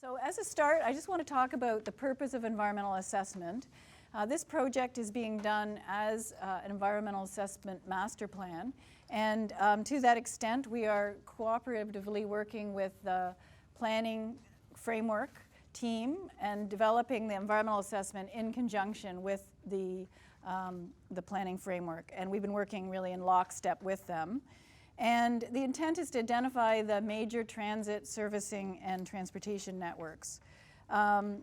So as a start, I just want to talk about the purpose of environmental assessment. This project is being done as an environmental assessment master plan. And to that extent, we are cooperatively working with the planning framework team and developing the environmental assessment in conjunction with the planning framework. And we've been working really in lockstep with them. And the intent is to identify the major transit, servicing, and transportation networks. And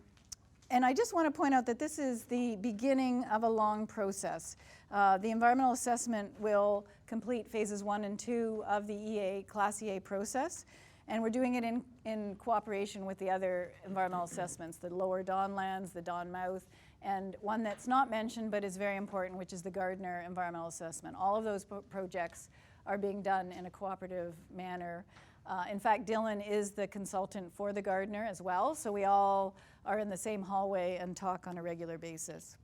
I just want to point out that this is the beginning of a long process. The environmental assessment will complete phases 1 and 2 of the EA, Class EA process. And we're doing it in cooperation with the other environmental assessments, the Lower Don Lands, the Don Mouth, and one that's not mentioned but is very important, which is the Gardner Environmental Assessment. All of those projects are being done in a cooperative manner. In fact, Dylan is the consultant for the Gardner as well, so we all are in the same hallway and talk on a regular basis.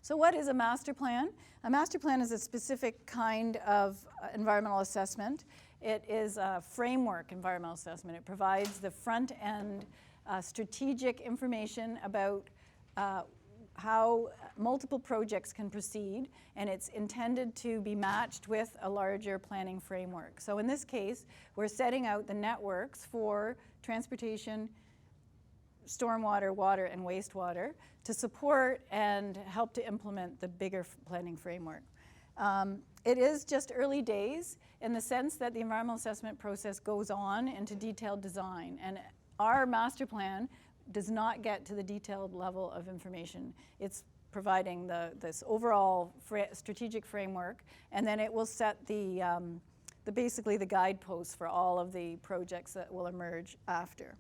So what is a master plan? A master plan is a specific kind of environmental assessment. It is a framework environmental assessment. It provides the front-end strategic information about how multiple projects can proceed, and it's intended to be matched with a larger planning framework. So in this case, we're setting out the networks for transportation, stormwater, water, and wastewater to support and help to implement the bigger planning framework. It is just early days in the sense that the environmental assessment process goes on into detailed design, and our master plan does not get to the detailed level of information. It's providing this overall strategic framework, and then it will set basically the guideposts for all of the projects that will emerge after.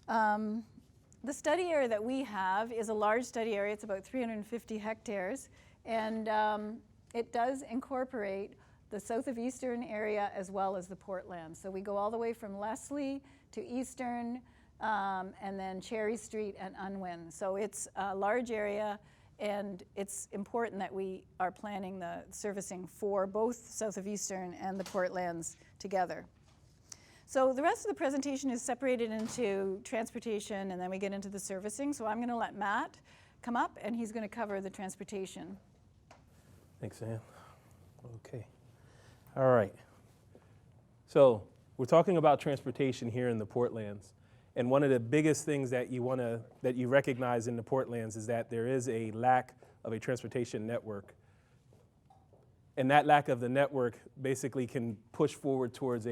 The study area that we have is a large study area. It's about 350 hectares, and it does incorporate the south of Eastern area as well as the Portland. So we go all the way from Leslie to Eastern, and then Cherry Street and Unwin. So it's a large area, and it's important that we are planning the servicing for both south of Eastern and the Portlands together. So the rest of the presentation is separated into transportation, and then we get into the servicing. So I'm going to let Matt come up, and he's going to cover the transportation. Thanks, Ann. Okay. All right. So we're talking about transportation here in the Portlands. And one of the biggest things that you recognize in the Portlands is that there is a lack of a transportation network. And that lack of the network basically can push forward towards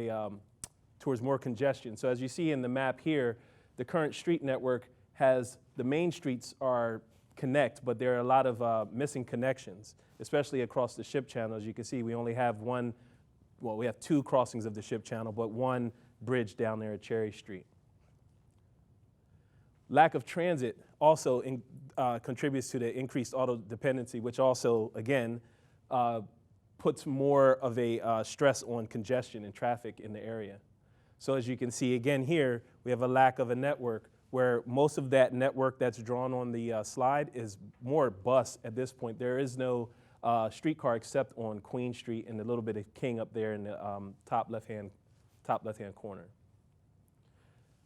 more congestion. So as you see in the map here, the current street network has the main streets are connect, but there are a lot of missing connections, especially across the ship channel. As you can see, we only have we have 2 crossings of the ship channel, but 1 bridge down there at Cherry Street. Lack of transit also contributes to the increased auto dependency, which also, again, puts more of a stress on congestion and traffic in the area. So as you can see again here, we have a lack of a network where most of that network that's drawn on the slide is more bus at this point. There is no streetcar except on Queen Street and a little bit of King up there in the top left-hand corner.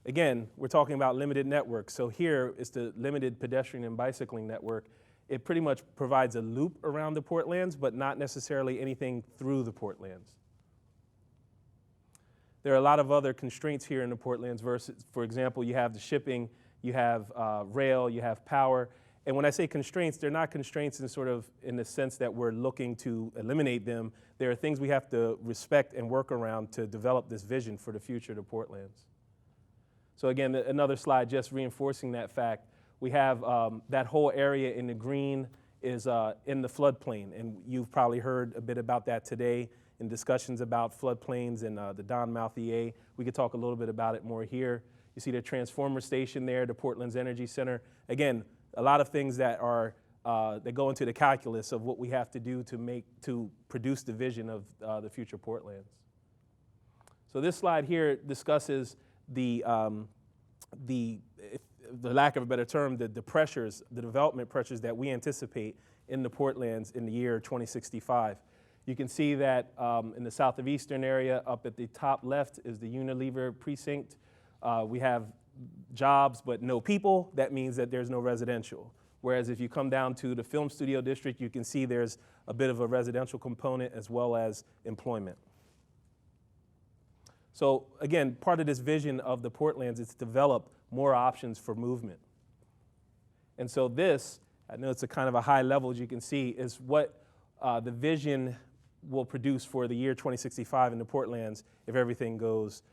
Again, we're talking about limited networks. So here is the limited pedestrian and bicycling network. It pretty much provides a loop around the Portlands, but not necessarily anything through the Portlands. There are a lot of other constraints here in the Portlands versus, for example, you have the shipping, you have rail, you have power. And when I say constraints, they're not constraints in the sense that we're looking to eliminate them. There are things we have to respect and work around to develop this vision for the future of the Portlands. So again, another slide just reinforcing that fact. We have that whole area in the green is in the floodplain, and you've probably heard a bit about that today in discussions about floodplains and the Don Mouth EA. We could talk a little bit about it more here. You see the transformer station there, the Portland's Energy Center. Again, a lot of things that are that go into the calculus of what we have to do to produce the vision of the future Portlands. So this slide here discusses the lack of a better term, the pressures, the development pressures that we anticipate in the Portlands in the year 2065. You can see that in the south of Eastern area, up at the top left is the Unilever precinct. We have jobs but no people. That means that there's no residential. Whereas if you come down to the film studio district, you can see there's a bit of a residential component as well as employment. So again, part of this vision of the Portlands is to develop more options for movement. And so this, I know it's a kind of a high level, as you can see, is what the vision will produce for the year 2065 in the Portlands if everything goes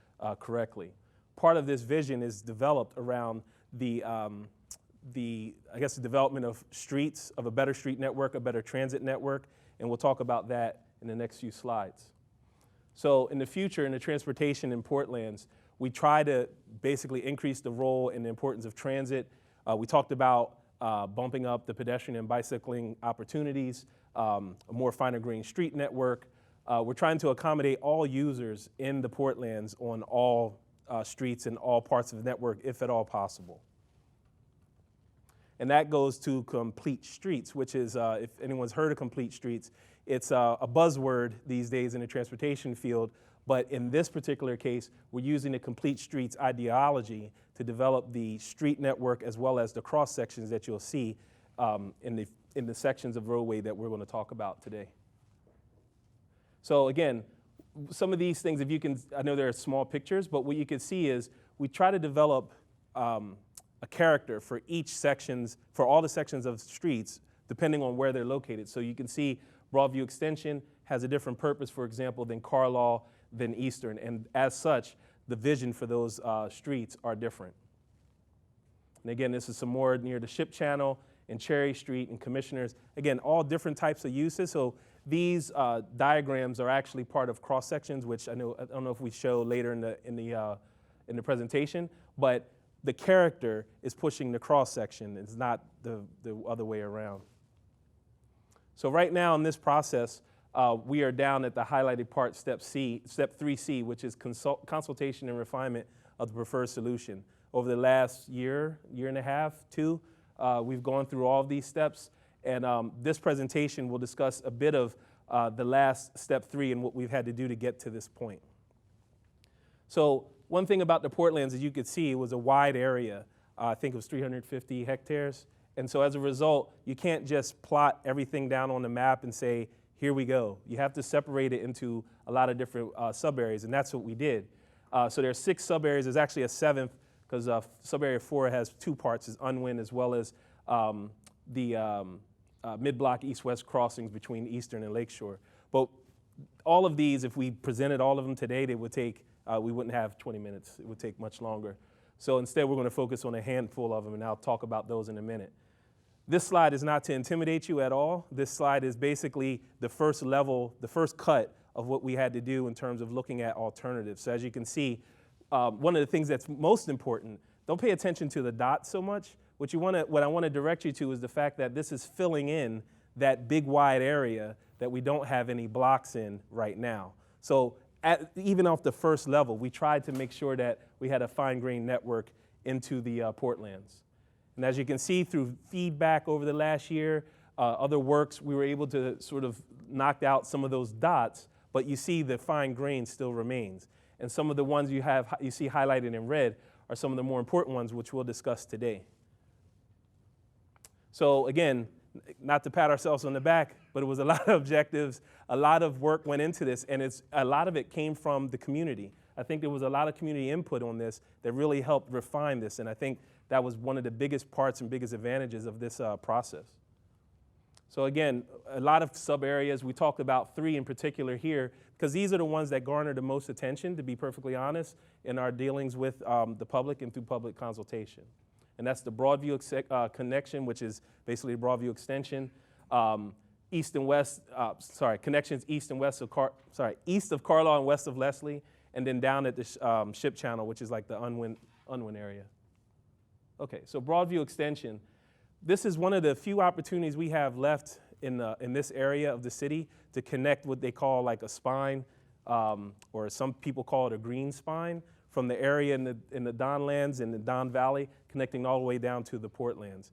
correctly. Part of this vision is developed around the development of streets, of a better street network, a better transit network, and we'll talk about that in the next few slides. So in the future, in the transportation in Portlands, we try to basically increase the role and the importance of transit. We talked about bumping up the pedestrian and bicycling opportunities, a more finer grained street network. We're trying to accommodate all users in the Portlands on all streets and all parts of the network, if at all possible. And that goes to complete streets, which is, if anyone's heard of complete streets, it's a buzzword these days in the transportation field, but in this particular case, we're using the complete streets ideology to develop the street network as well as the cross sections that you'll see in the sections of roadway that we're going to talk about today. So again, some of these things, if you can, I know there are small pictures, but what you can see is we try to develop a character for each sections, for all the sections of streets, depending on where they're located. So you can see Broadview Extension has a different purpose, for example, than Carlaw, than Eastern, and as such, the vision for those streets are different. And again, this is some more near the Ship Channel and Cherry Street and Commissioners. Again, all different types of uses. So these diagrams are actually part of cross sections, which I don't know if we show later in the presentation, but the character is pushing the cross section. It's not the other way around. So right now in this process, we are down at the highlighted part, step 3C, which is consultation and refinement of the preferred solution. Over the last year and a half, two, we've gone through all of these steps, and this presentation will discuss a bit of the last step 3 and what we've had to do to get to this point. So one thing about the Portlands, as you could see, it was a wide area. I think it was 350 hectares. And so as a result, you can't just plot everything down on the map and say, here we go. You have to separate it into a lot of different sub-areas, and that's what we did. So there are 6 sub-areas. There's actually a 7th, because sub-area 4 has 2 parts, is Unwin as well as the mid-block east-west crossings between Eastern and Lakeshore. But all of these, if we presented all of them today, they would take, we wouldn't have 20 minutes. It would take much longer. So instead, we're going to focus on a handful of them, and I'll talk about those in a minute. This slide is not to intimidate you at all. This slide is basically the first level, the first cut of what we had to do in terms of looking at alternatives. So as you can see, one of the things that's most important, don't pay attention to the dots so much. What I want to direct you to is the fact that this is filling in that big wide area that we don't have any blocks in right now. So even off the first level, we tried to make sure that we had a fine-grained network into the Portlands. And as you can see through feedback over the last year, other works, we were able to sort of knock out some of those dots, but you see the fine grain still remains. And some of the ones you see highlighted in red are some of the more important ones, which we'll discuss today. So again, not to pat ourselves on the back, but it was a lot of objectives, a lot of work went into this, and a lot of it came from the community. I think there was a lot of community input on this that really helped refine this, and I think that was one of the biggest parts and biggest advantages of this process. So again, a lot of sub-areas. We talked about 3 in particular here, because these are the ones that garner the most attention, to be perfectly honest, in our dealings with the public and through public consultation. And that's the Broadview connection, which is basically a Broadview extension. East and west, connections east and west of east of Carlaw and west of Leslie, and then down at the Ship Channel, which is like the Unwin area. Okay, so Broadview extension. This is one of the few opportunities we have left in this area of the city to connect what they call like a spine, or some people call it a green spine, from the area in the Don Lands and the Don Valley, connecting all the way down to the Portlands.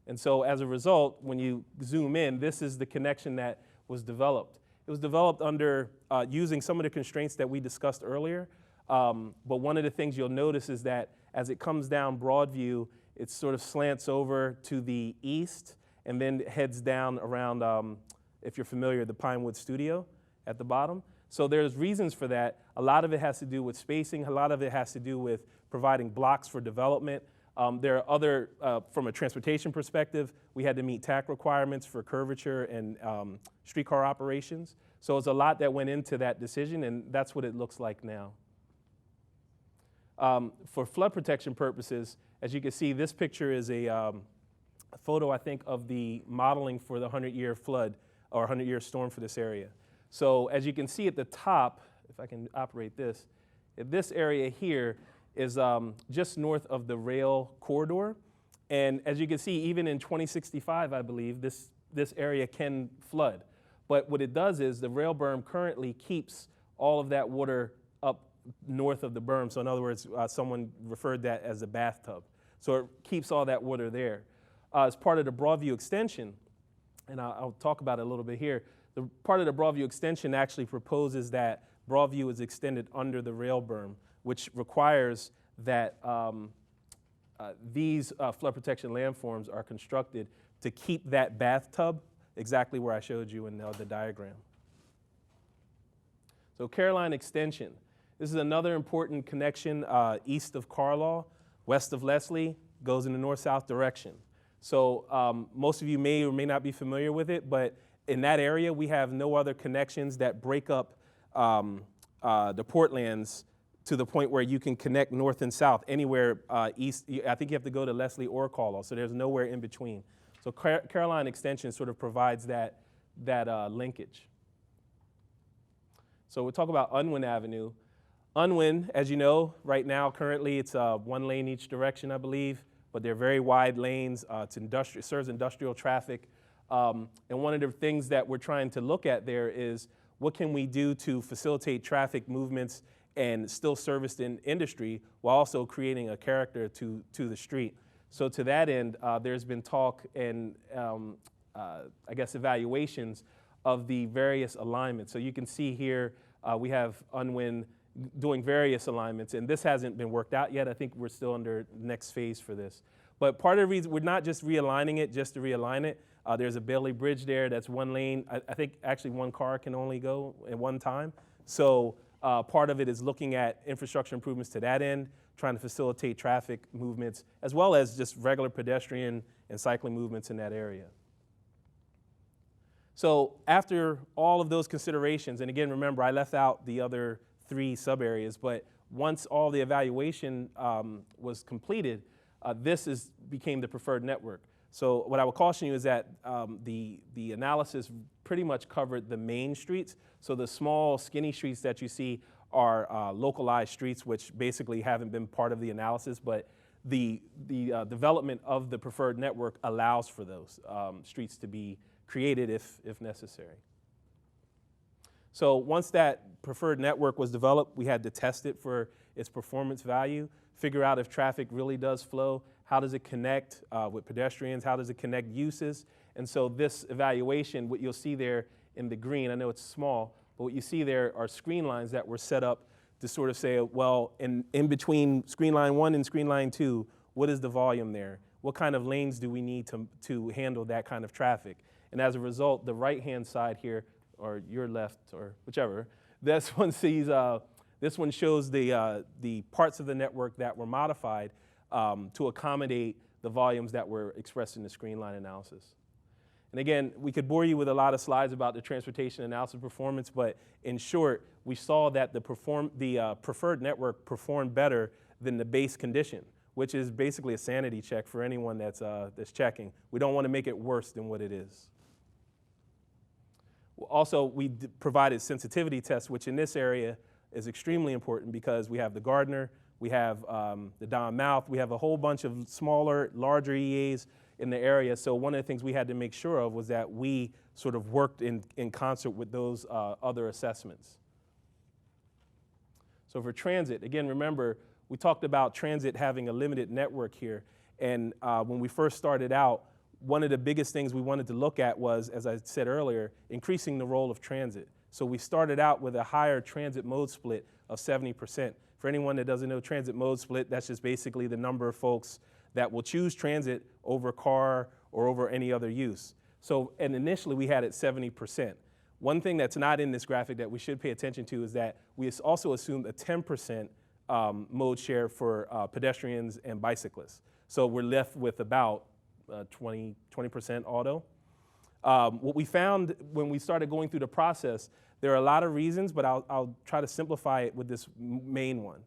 And so as a result, when you zoom in, this is the connection that was developed. It was developed under using some of the constraints that we discussed earlier. But one of the things you'll notice is that as it comes down Broadview, it sort of slants over to the east and then heads down around, if you're familiar, the Pinewood Studio at the bottom. So there's reasons for that. A lot of it has to do with spacing. A lot of it has to do with providing blocks for development. There are other, from a transportation perspective, we had to meet TAC requirements for curvature and streetcar operations. So it's a lot that went into that decision, and that's what it looks like now. For flood protection purposes, as you can see, this picture is a photo, I think, of the modeling for the 100-year flood or 100-year storm for this area. So as you can see at the top, if I can operate this area here is just north of the rail corridor. And as you can see, even in 2065, I believe, this area can flood. But what it does is the rail berm currently keeps all of that water up north of the berm. So in other words, someone referred that as a bathtub. So it keeps all that water there. As part of the Broadview extension, and I'll talk about it a little bit here, the part of the Broadview extension actually proposes that Broadview is extended under the rail berm, which requires that these flood protection landforms are constructed to keep that bathtub exactly where I showed you in the diagram. So Caroline Extension. This is another important connection east of Carlaw, west of Leslie, goes in the north-south direction. So most of you may or may not be familiar with it, but in that area, we have no other connections that break up the Portlands to the point where you can connect north and south anywhere east. I think you have to go to Leslie or Carlaw, so there's nowhere in between. So Caroline Extension sort of provides that linkage. So we'll talk about Unwin Avenue. Unwin, as you know, right now, currently it's one lane each direction, I believe, but they're very wide lanes. It serves industrial traffic. And one of the things that we're trying to look at there is what can we do to facilitate traffic movements and still service the industry while also creating a character to the street. So to that end, there's been talk and I guess evaluations of the various alignments. So you can see here we have Unwin doing various alignments, and this hasn't been worked out yet. I think we're still under next phase for this. But part of the reason, we're not just realigning it just to realign it. There's a Bailey Bridge there that's one lane. I think actually one car can only go at one time. So part of it is looking at infrastructure improvements to that end, trying to facilitate traffic movements, as well as just regular pedestrian and cycling movements in that area. So after all of those considerations, and again, remember, I left out the other 3 sub-areas, but once all the evaluation was completed, this became the preferred network. So what I would caution you is that the analysis pretty much covered the main streets. So the small, skinny streets that you see are localized streets, which basically haven't been part of the analysis, but the development of the preferred network allows for those streets to be created if necessary. So once that preferred network was developed, we had to test it for its performance value, figure out if traffic really does flow, how does it connect with pedestrians, how does it connect uses. And so this evaluation, what you'll see there in the green, I know it's small, but what you see there are screen lines that were set up to sort of say, well, in between screen line 1 and screen line 2, what is the volume there? What kind of lanes do we need to handle that kind of traffic? And as a result, the right-hand side here, or your left, or whichever, this one shows the parts of the network that were modified to accommodate the volumes that were expressed in the screen line analysis. And again, we could bore you with a lot of slides about the transportation analysis performance, but in short, we saw that the preferred network performed better than the base condition, which is basically a sanity check for anyone that's checking. We don't want to make it worse than what it is. Also, we provided sensitivity tests, which in this area is extremely important because we have the Gardner, we have the Don Mouth, we have a whole bunch of smaller, larger EAs in the area. So one of the things we had to make sure of was that we sort of worked in concert with those other assessments. So for transit, again, remember, we talked about transit having a limited network here. And when we first started out, one of the biggest things we wanted to look at was, as I said earlier, increasing the role of transit. So we started out with a higher transit mode split of 70%. For anyone that doesn't know transit mode split, that's just basically the number of folks that will choose transit over car or over any other use. So, and initially we had it 70%. One thing that's not in this graphic that we should pay attention to is that we also assumed a 10% mode share for pedestrians and bicyclists. So we're left with about 20% auto. What we found when we started going through the process, there are a lot of reasons, but I'll try to simplify it with this main one.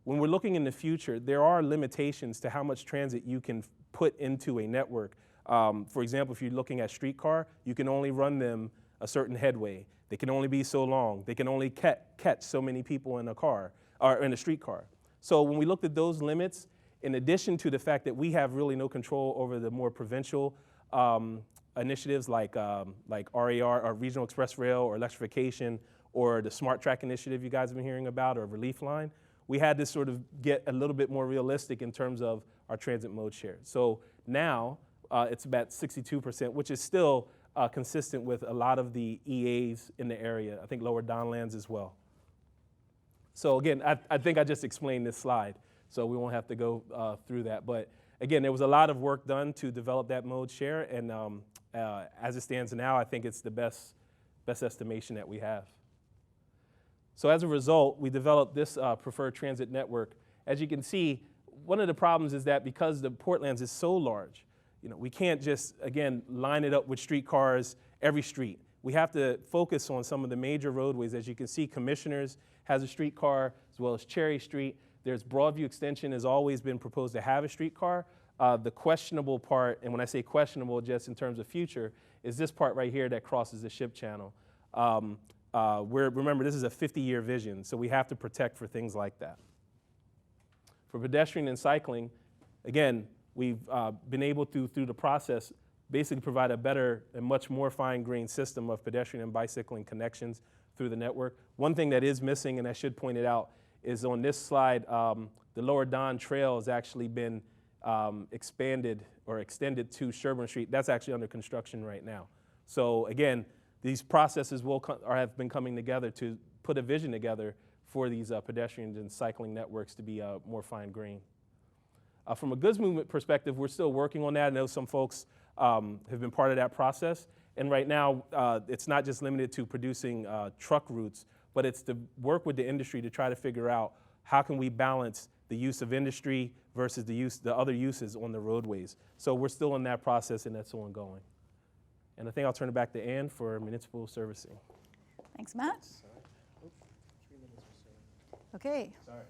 When we're looking in the future, there are limitations to how much transit you can put into a network. For example, if you're looking at streetcar, you can only run them a certain headway. They can only be so long. They can only catch so many people in a car or in a streetcar. So when we looked at those limits, in addition to the fact that we have really no control over the more provincial initiatives like RER or Regional Express Rail or electrification or the Smart Track initiative you guys have been hearing about or Relief Line, we had to sort of get a little bit more realistic in terms of our transit mode share. So now it's about 62%, which is still consistent with a lot of the EAs in the area, I think Lower Donlands as well. So again, I think I just explained this slide, so we won't have to go through that. But again, there was a lot of work done to develop that mode share, and as it stands now, I think it's the best estimation that we have. So as a result, we developed this preferred transit network. As you can see, one of the problems is that because the Portlands is so large, we can't just, again, line it up with streetcars every street. We have to focus on some of the major roadways. As you can see, Commissioners has a streetcar, as well as Cherry Street. There's Broadview Extension has always been proposed to have a streetcar. The questionable part, and when I say questionable just in terms of future, is this part right here that crosses the ship channel. Remember, this is a 50-year vision, so we have to protect for things like that. For pedestrian and cycling, again, we've been able to, through the process, basically provide a better and much more fine-grained system of pedestrian and bicycling connections through the network. One thing that is missing, and I should point it out, is on this slide, the Lower Don Trail has actually been expanded or extended to Sherburne Street. That's actually under construction right now. So again, these processes have been coming together to put a vision together for these pedestrian and cycling networks to be more fine-grained. From a goods movement perspective, we're still working on that. I know some folks have been part of that process. And right now, it's not just limited to producing truck routes, but it's to work with the industry to try to figure out how can we balance the use of industry versus the other uses on the roadways. So we're still in that process, and that's ongoing. And I think I'll turn it back to Ann for municipal servicing. Thanks, Matt. Sorry. Oh, 3 minutes or so. Okay. Sorry.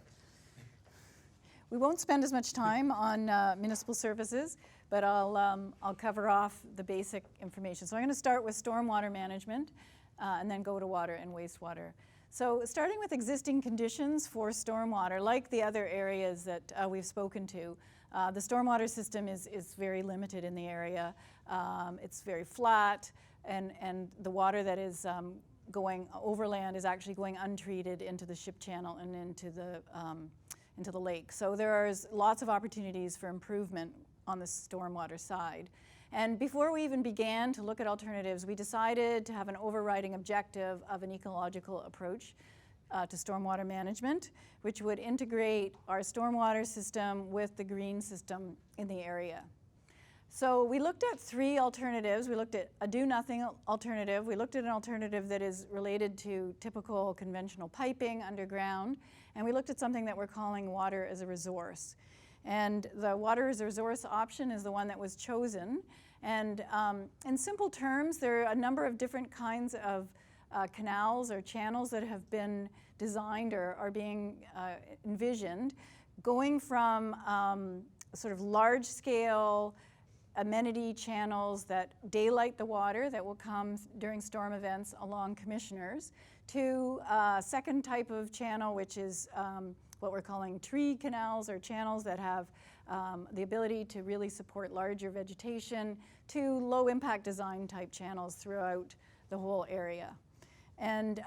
We won't spend as much time on municipal services, but I'll cover off the basic information. So I'm going to start with stormwater management and then go to water and wastewater. So starting with existing conditions for stormwater, like the other areas that we've spoken to, the stormwater system is very limited in the area. It's very flat, and the water that is going overland is actually going untreated into the ship channel and into the lake. So there is lots of opportunities for improvement on the stormwater side. And before we even began to look at alternatives, we decided to have an overriding objective of an ecological approach to stormwater management, which would integrate our stormwater system with the green system in the area. So we looked at 3 alternatives. We looked at a do-nothing alternative. We looked at an alternative that is related to typical conventional piping underground. And we looked at something that we're calling water as a resource. And the water as a resource option is the one that was chosen. And in simple terms, there are a number of different kinds of canals or channels that have been designed or are being envisioned, going from sort of large-scale amenity channels that daylight the water that will come during storm events along Commissioners, to a second type of channel, which is what we're calling tree canals, or channels that have the ability to really support larger vegetation, to low-impact design type channels throughout the whole area. And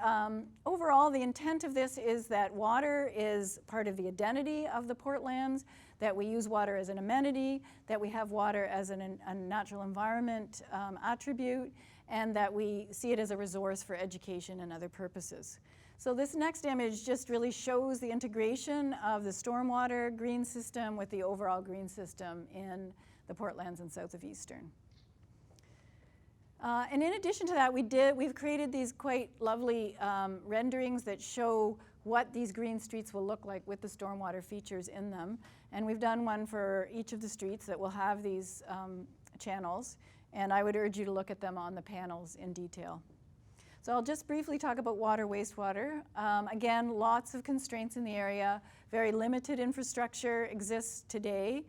overall, the intent of this is that water is part of the identity of the Portlands, that we use water as an amenity, that we have water as a natural environment attribute, and that we see it as a resource for education and other purposes. So this next image just really shows the integration of the stormwater green system with the overall green system in the Portlands and south of Eastern. And in addition to that, we've created these quite lovely renderings that show what these green streets will look like with the stormwater features in them. And we've done one for each of the streets that will have these channels, and I would urge you to look at them on the panels in detail. So I'll just briefly talk about water, wastewater. Again, lots of constraints in the area. Very limited infrastructure exists today.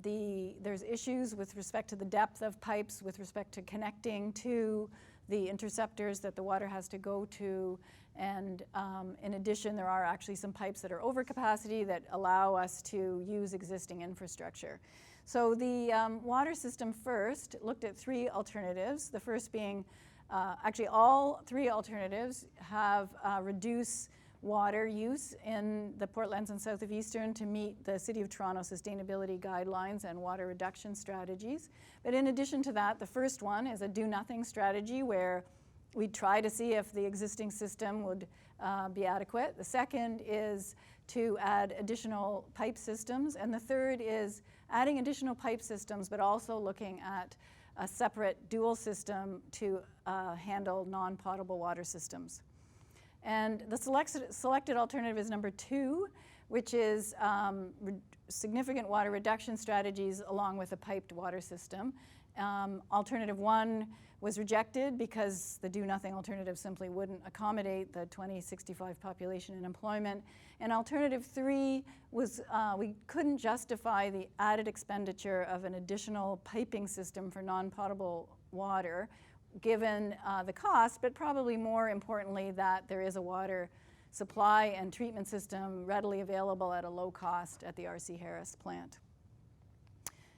There's issues with respect to the depth of pipes, with respect to connecting to the interceptors that the water has to go to. And in addition, there are actually some pipes that are over capacity that allow us to use existing infrastructure. So the water system first looked at 3 alternatives. The first being, actually all 3 alternatives have reduced water use in the Portlands and south of Eastern to meet the City of Toronto sustainability guidelines and water reduction strategies. But in addition to that, the first one is a do-nothing strategy where we try to see if the existing system would be adequate. The second is to add additional pipe systems. And the third is adding additional pipe systems, but also looking at a separate dual system to handle non-potable water systems. And the selected alternative is number 2, which is significant water reduction strategies along with a piped water system. Alternative 1 was rejected because the do-nothing alternative simply wouldn't accommodate the 2065 population and employment. And alternative 3 was we couldn't justify the added expenditure of an additional piping system for non-potable water given the cost, but probably more importantly that there is a water supply and treatment system readily available at a low cost at the R.C. Harris plant.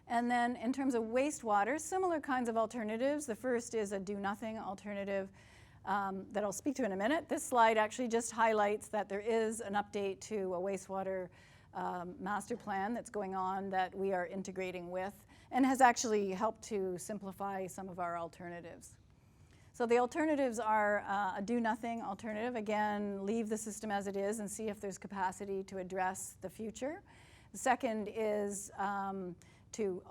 And then in terms of wastewater, similar kinds of alternatives. The first is a do-nothing alternative that I'll speak to in a minute. This slide actually just highlights that there is an update to a wastewater master plan that's going on that we are integrating with and has actually helped to simplify some of our alternatives. So the alternatives are a do-nothing alternative. Again, leave the system as it is and see if there's capacity to address the future. The second is to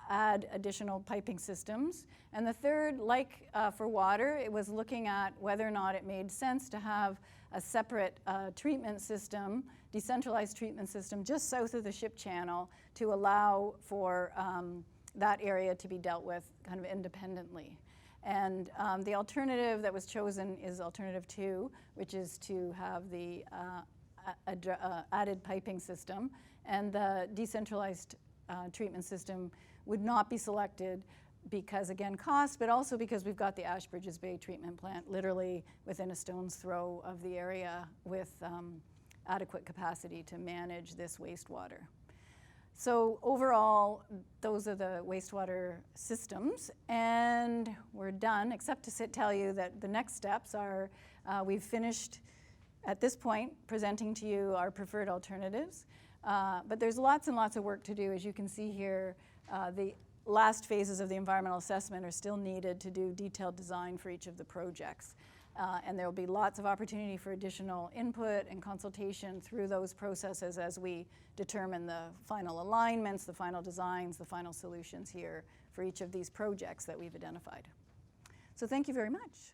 add additional piping systems. And the third, like for water, it was looking at whether or not it made sense to have a separate treatment system, decentralized treatment system, just south of the ship channel to allow for that area to be dealt with kind of independently. And the alternative that was chosen is alternative 2, which is to have the added piping system. And the decentralized treatment system would not be selected because, again, cost, but also because we've got the Ashbridges Bay treatment plant literally within a stone's throw of the area with adequate capacity to manage this wastewater. So overall, those are the wastewater systems, and we're done, except to tell you that the next steps are we've finished, at this point, presenting to you our preferred alternatives. But there's lots and lots of work to do. As you can see here, the last phases of the environmental assessment are still needed to do detailed design for each of the projects. And there will be lots of opportunity for additional input and consultation through those processes as we determine the final alignments, the final designs, the final solutions here for each of these projects that we've identified. So thank you very much.